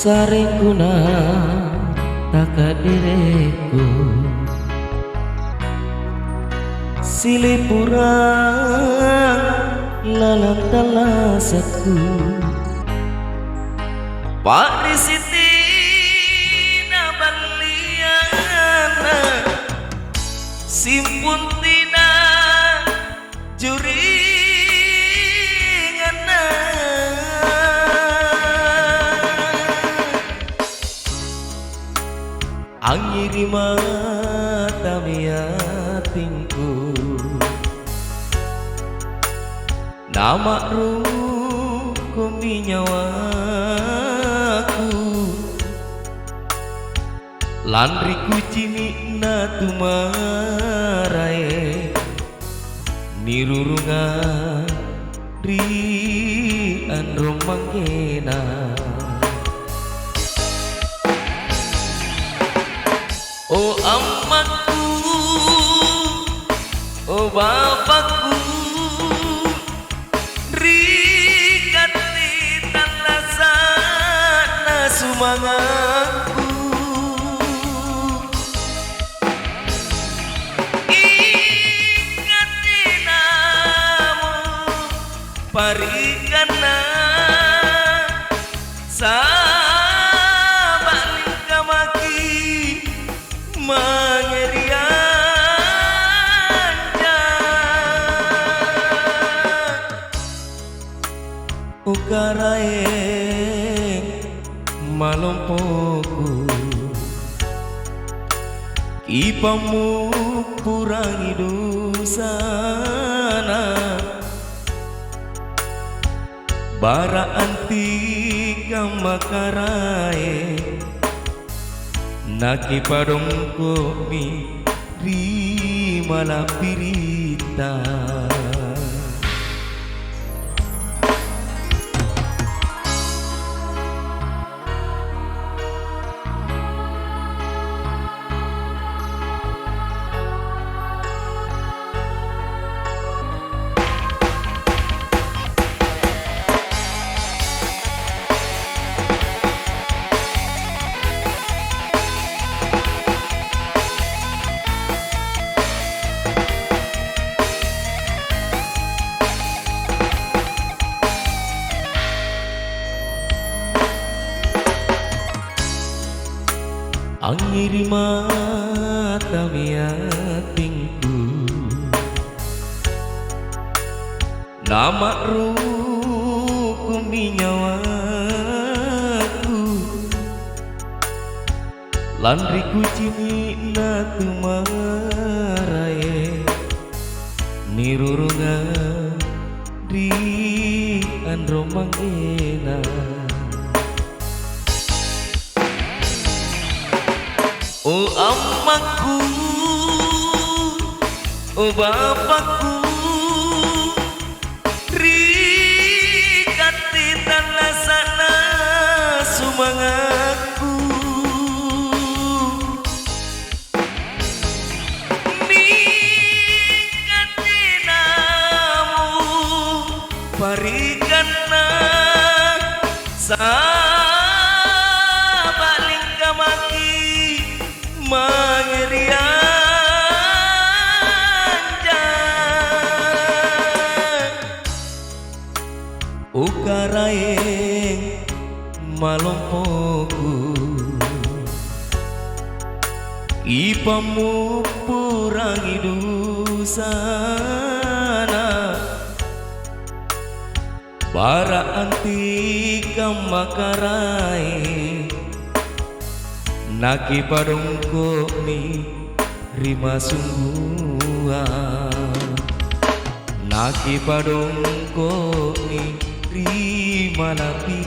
Saringkuna takadireku silipurang lalantalasaku parisiti nabaliana simpun tina juringana angiri mata miatingku nama rukumi nyawaku landri kucini na tumarae nirurunga ri andromangena oh amaku oh bapakku rikati talasana sumangaku ikati namu parigana sabaling kamaki mangerianja ukarae malompoku kipamu kurangi dosana bara antika makarae naki padongko mi rimala pirita angiri mata miatingku nama rukumi nyawaku landri kucini na tumarae nirurunga di andromangena oh amaku, oh bapakku, rikati talasana sumangaku, nikati namu parigana sabaling kamaki mangerianja ukarae malompoku ipamu purangi dosana bara antika makarae naki padongko mi rima sungguha naki padongko mi rima napi